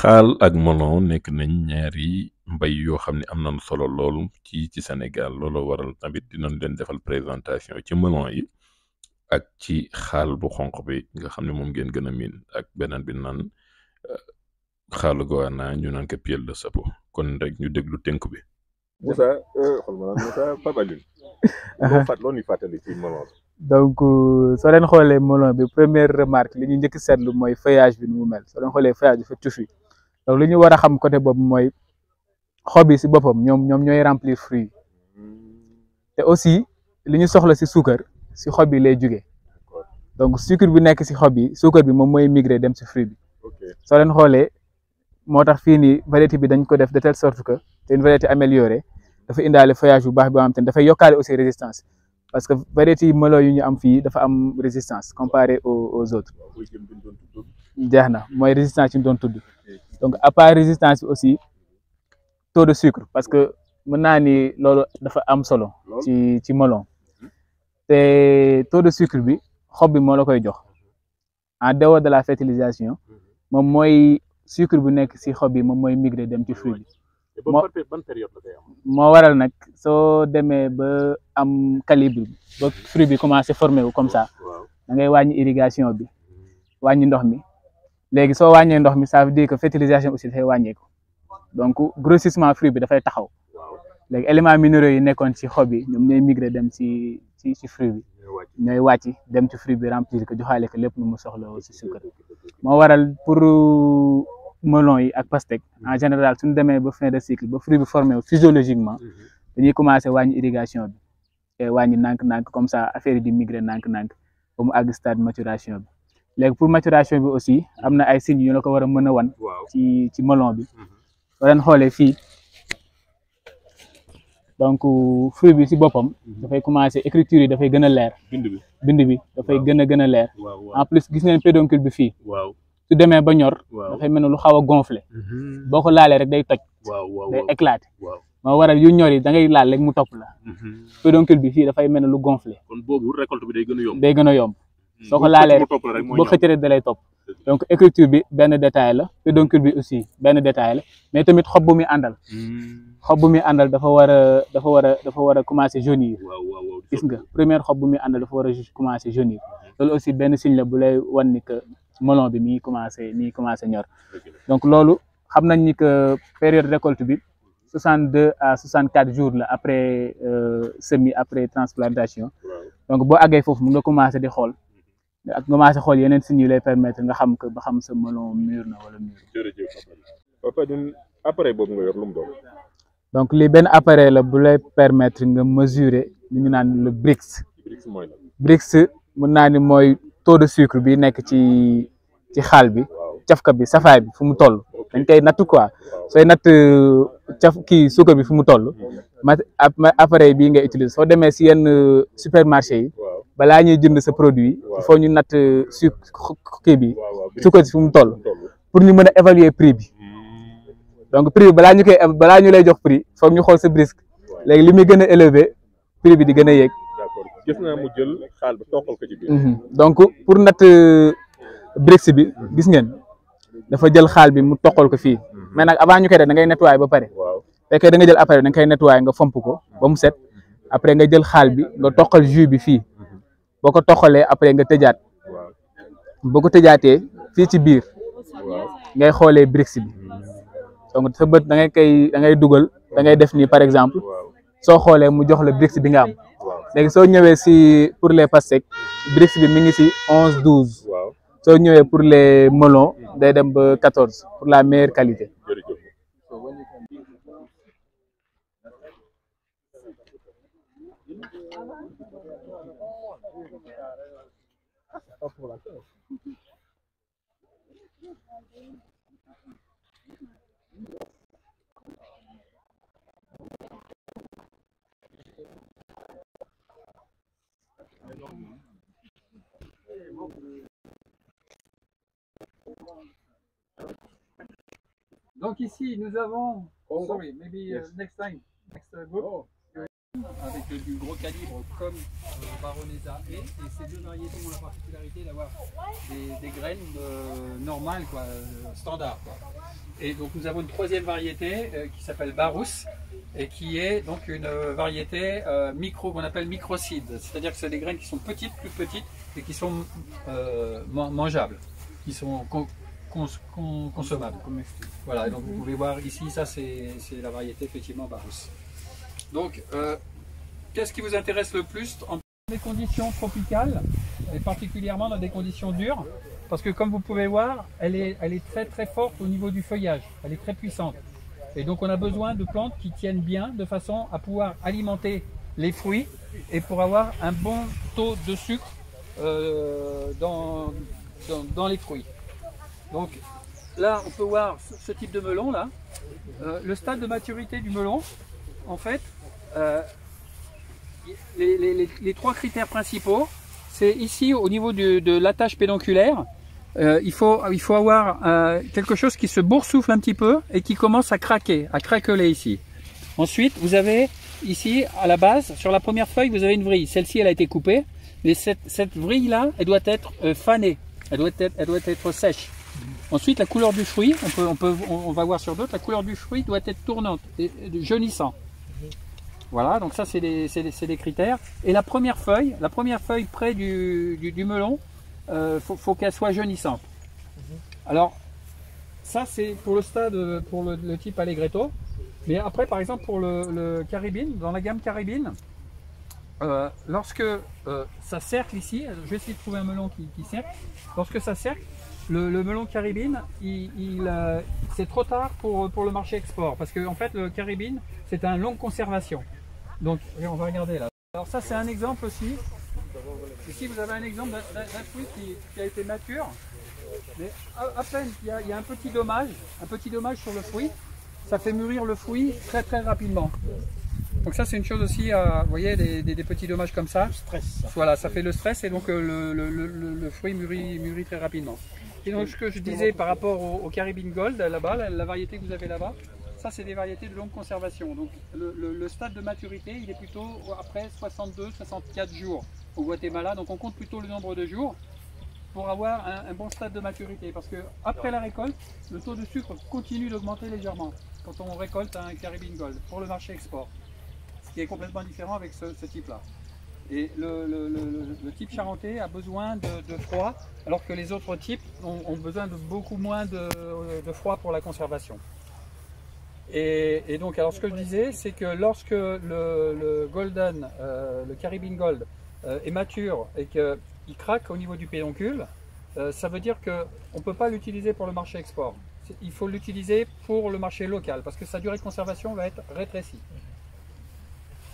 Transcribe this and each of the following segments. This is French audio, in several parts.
xaal ak melon nekk nañ ñaari mbay yoo xam ne am nañ solo loolu ci Sénégal looloo waral tamit dinañ leen defal présentation ci melon yi ak ci xaal bu xonq bi nga xam ne moom ngeen gën a miin ak beneen bi naan xaalu goana ñu naan ko piel de sapo kon rek ñu déglu tënk bi. Moussa xool ma naan Moussa Pape Alioune. loo ñuy fàttali ci melon bi. donc soo leen xoolee melon bi première remarque li ñu njëkk seetlu mooy feuillage bi nu mu mel soo leen xoolee feuillage bi fa tuuti donc li ñu war a xam côté boobu mooy xob yi si boppam ñoom ñooy remplir fruit te aussi li ñu soxla si suukar si xob yi lay jugee donc sucre bi nekk si xob yi suukar bi moom mooy migrer dem si fruit bi soo leen xoolee moo tax fii nii variété bi dañ ko def de telle sorte que c'est une variété améliorée dafa indaale feuillage bu baax boo xam te ne dafay yokkaale aussi résistance parce que variété melon yu ñu am fii dafa am résistance comparé aux autres jeex na mooy résistance yi ñu doon tudd donc à part résistance bi aussi taux de sucre parce que mën naa ni loolu dafa am solo ci melon te taux de sucre bi xob bi moo la koy jox en dehors de la fertilisation moom mooy sucre bu nekk si xob bi moom mooy migrer dem ci fruit bi moo waral nag soo demee ba am calibre ba fruit bi commencé formé wu comme ça da ngay wàññi irrigation bi wàññi ndox mi léegi soo wàññee ndox mi ça veut dire que fertilisation aussi dafay wàññeeku donc grossissement fruit bi dafay taxaw léegi éléments minéraux yi nekkoon ci xob yi ñoom ñooy migrer dem ci fruit bi ñooy wàcc dem ci fruit bi remplir ko joxaale ko lépp lu mu soxla ci sucre moo waral pour melon yi ak pastèque en général suñu demee ba fin de cycle ba fruit bi formé physiologiquement dañuy commencé wàññi irrigation bi te wàññi nànk-nànk comme ça affaire yi di migrer nànk-nànk ba mu àgg stade maturation bi léegi pour maturation bi aussi am na ay signes yu la ko war a mën a wan ci melon bi soo leen xoolee fii donc fruit bi si boppam dafay commencé écriture yi dafay gën a leer bind bi dafay gën a leer en plus gis ngeen pédoncule bi fii su demee ba ñor dafay mel ne lu xaw a gonflé boo ko laalee rek day toj day éclaté moo waral yu ñor yi da ngay laal rek mu topp la pédoncule bi fii dafay mel ne lu gonflé kon boobu récolte bi day gën a yomb day gën a yomb soo ko laalee rek boo xëccëree da lay topp donc écriture bi benn détail la pédoncule bi aussi benn détail la mais tamit xob bu muy àndal dafa war a commencer jaunir gis nga première xob bu muy àndal dafa war a commencer jaunir loolu aussi benn signe la bu lay wan ni que melon bi mi ngi commencé ñor donc loolu xam nañ ni que période récolte bi 62 à 64 jours la après semis après transplantation donc boo àggee foofu mu nga commencé di xool ak commencé xool yeneen signes yu lay permettre nga xam que ba xam sa melon mûr na wala mûr. jërëjëf papa ñun appareil boobu nga yor lu mu doon. donc lii benn appareil la bu lay permettre nga mesurer li ñu naan le Brix. Brix mën naa ni mooy taux de sucre bi nekk ci xaal bi cafka bi safaay bi fu mu toll dañ koy natt quoi sooy natt kii suukar bi fu mu toll appareil bii ngay utiliser soo demee si yenn supermarché yi balaa ñuy jënd sa produit il faut ñu natt kii bi suukar si fu mu toll pour ñu mën a évaluer prix bi donc prix bi balaa ñu lay jox prix foog ñu xool sa Brix léegi li muy gën a élevé prix bi di gën a yéeg. gis naa mu jël xaal bi toqal ko ci biir. donc pour natt Brix bi gis ngeen dafa jël xaal bi mu toqal ko fii mais nag avant ñu koy def da ngay nettoyer ba pare fekkee da nga jël appareil da nga koy nettoyer nga fomp ko ba mu set après nga jël xaal bi nga toqal jus bi fii boo ko toqalee après nga tëjaat boo ko tëjaatee fii ci biir ngay xoolee Brix bi donc sa bët da ngay dugal da ngay def nii par exemple soo xoolee mu jox la Brix bi nga am. léegi soo ñëwee si pour les pastèques Brix bi mi ngi si 11-12 soo ñëwee pour les melons day dem ba 14 pour la meilleure qualité. Donc ici nous avons, sorry, maybe next time, next group, avec du gros calibre comme Baronesa et ces deux variétés ont la particularité d'avoir des graines normales, quoi, standard. Quoi. Et donc nous avons une troisième variété qui s'appelle Barous et qui est donc une variété qu'on appelle micro-seed. C'est-à-dire que c'est des graines qui sont petites, plus petites et qui sont mangeables, qui sont consommables. Voilà, et donc vous pouvez voir ici, ça c'est la variété effectivement Barous. Donc qu'est-ce qui vous intéresse le plus en des conditions tropicales et particulièrement dans des conditions dures? Parce que comme vous pouvez voir, elle est très très forte au niveau du feuillage, elle est très puissante. Et donc on a besoin de plantes qui tiennent bien de façon à pouvoir alimenter les fruits et pour avoir un bon taux de sucre dans les fruits. Donc là on peut voir ce type de melon là. Le stade de maturité du melon, en fait, les trois critères principaux, c'est ici au niveau de l'attache pédonculaire. Il faut avoir quelque chose qui se boursoufle un petit peu et qui commence à craquer, à craqueler ici. Ensuite, vous avez ici à la base, sur la première feuille, vous avez une vrille. Celle-ci, elle a été coupée, mais cette vrille-là, elle doit être fanée, elle doit être sèche. Ensuite, la couleur du fruit, on va voir sur d'autres, la couleur du fruit doit être tournante, et jaunissant. Voilà, donc ça c'est des critères. Et la première feuille près du melon, faut qu'elle soit jaunissante. Alors ça c'est pour le stade, pour le type Allegretto. Mais après par exemple pour le caribine, dans la gamme caribine, lorsque ça cercle ici, je vais essayer de trouver un melon qui cercle. Lorsque ça cercle, le melon caribine, c'est trop tard pour le marché export. Parce que en fait le caribine c'est une longue conservation. Donc on va regarder là. Alors ça c'est un exemple aussi. Ici vous avez un exemple d'un fruit qui a été mature. Mais à peine il y a un petit dommage sur le fruit. Ça fait mûrir le fruit très très rapidement. Donc ça c'est une chose aussi, vous voyez des petits dommages comme ça. Stress. Voilà, ça fait le stress et donc le fruit mûrit très rapidement. Et donc ce que je disais par rapport au Caribbean Gold là-bas, la variété que vous avez là-bas, ça c'est des variétés de longue conservation. Donc le stade de maturité il est plutôt après 62-64 jours au Guatemala. Donc on compte plutôt le nombre de jours pour avoir un bon stade de maturité. Parce que après la récolte, le taux de sucre continue d'augmenter légèrement quand on récolte un Caribbean Gold pour le marché export. Ce qui est complètement différent avec ce type-là. Et le type charentais a besoin de froid, alors que les autres types ont besoin de beaucoup moins de froid pour la conservation. Et donc, alors ce que je disais, c'est que lorsque le Golden, le Caribbean Gold est mature et qu'il craque au niveau du pédoncule, ça veut dire qu'on ne peut pas l'utiliser pour le marché export. Il faut l'utiliser pour le marché local, parce que sa durée de conservation va être rétrécie.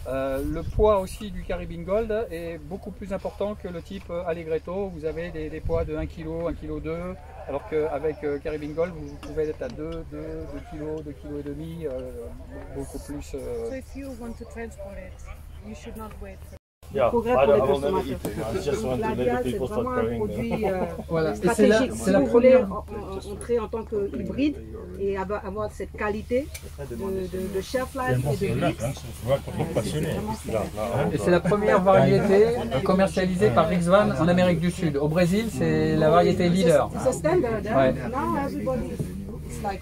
Le poids aussi du Caribbean Gold est beaucoup plus important que le type Allegretto. Vous avez des poids de 1 kg, 1,2 kg, alors qu'avec Caribbean Gold, vous pouvez être à 2 kg, 2,5 kg, beaucoup plus. So if you want to transport it, you should not wait. Yeah, Progrès I pour les don't never consommateurs. eat it. I just want to La let the viande, c'est people start vraiment un growing produit Voilà. Et stratégique. c'est Si la vous voulez première. entrer en tant que hybride et avoir cette qualité de shelf life et de vie, c'est vraiment ça. Et c'est la première variété commercialisée par Rixvan en Amérique du Sud. Au Brésil, c'est la variété leader. It's a standard. Ouais. Now everybody it's like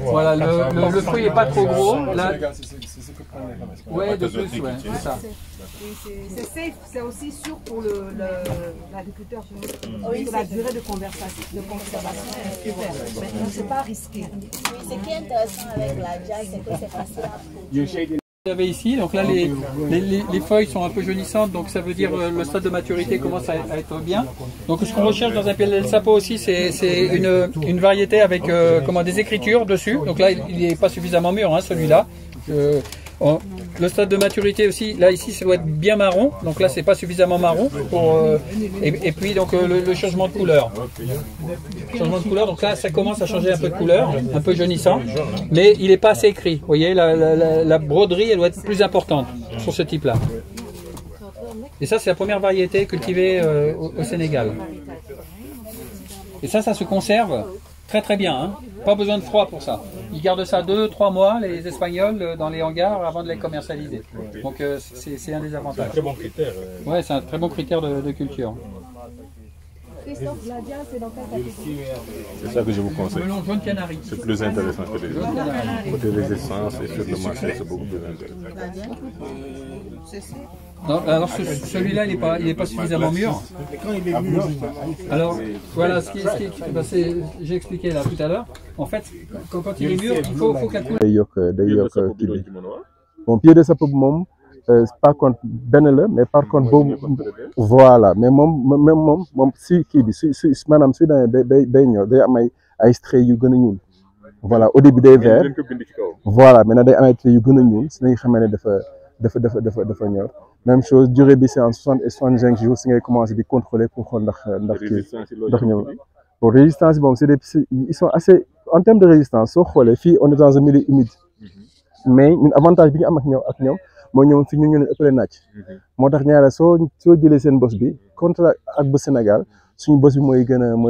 Voilà, le fruit n'est pas trop gros. Là, ouais, de plus, ouais, c'est ça. c'est safe, c'est aussi sûr pour l'agriculteur. La durée de conservation est super. Donc c'est pas risqué. Ce qui est intéressant avec la jack, c'est que c'est facile à produire. Vous avez ici, donc là les feuilles sont un peu jaunissantes, donc ça veut dire le stade de maturité commence à être bien. Donc ce qu'on recherche dans un Piel del Sapo aussi, c'est une variété avec des écritures dessus. Donc là il n'est pas suffisamment mûr, hein, celui-là. Le stade de maturité aussi, là ici ça doit être bien marron, donc là c'est pas suffisamment marron pour, et puis donc le changement de couleur. Changement de couleur, donc là ça commence à changer un peu de couleur, un peu jaunissant, mais il n'est pas assez écrit. Vous voyez, la broderie elle doit être plus importante sur ce type-là. Et ça c'est la première variété cultivée au Sénégal. Et ça se conserve très très bien, hein. Pas besoin de froid pour ça. Ils gardent ça 2-3 mois, les Espagnols, dans les hangars avant de les commercialiser. Donc c'est un des avantages. Très bon critère. Ouais, c'est un très bon critère de culture. Christophe, la dial, c'est dans quelle catégorie? C'est ça que je vous conseille. Melon jaune canari. C'est plus intéressant que les autres. Côté résistance et sur le marché, c'est beaucoup plus intéressant. Non, alors celui-là, il est pas suffisamment mûr. Alors voilà, j'ai expliqué là tout à l'heure. En fait, quand il est mûr, il faut calculer. day yokk kii bi bon pied de sapeur moom par contre benn la mais par contre boobu voilà mais moom si kii bi si maanaam su demee day ñor day am ay traits yu gën a ñuul voilà au début day vert voilà maintenant day am ay traits yu gën a ñuul si nañ xamee ne dafa ñor même chose durée bi c'est en 60 et 65 jours si ngay commencer di contrôler pour xool ndax kii ndax ñëw bon résistance bon ils sont assez en termes de résistance soo xoolee fii on est dans un milieu humide mais ñun avantage bi ñu am ak ñoom mooy ñoom fii ñu leen ëppale naaj moo tax ñaare soo jëlee seen bos bi contre ak bu Sénégal suñu bos bi mooy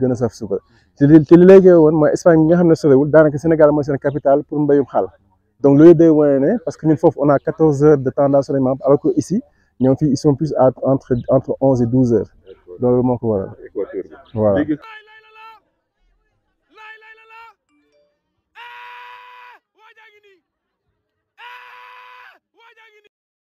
gën a saf suukar te li léegi woon mooy Espagne bi nga xam ne sorewul daanaka Sénégal mooy seen capitale pour mbéyum xaal donc loolu day wane ne parce que ñun foofu on a 14 heures de temps d'ensoleillement alors que ici ñoom fii ils sont plus entre 11 et 12 heures loolu moo ko waral voilà.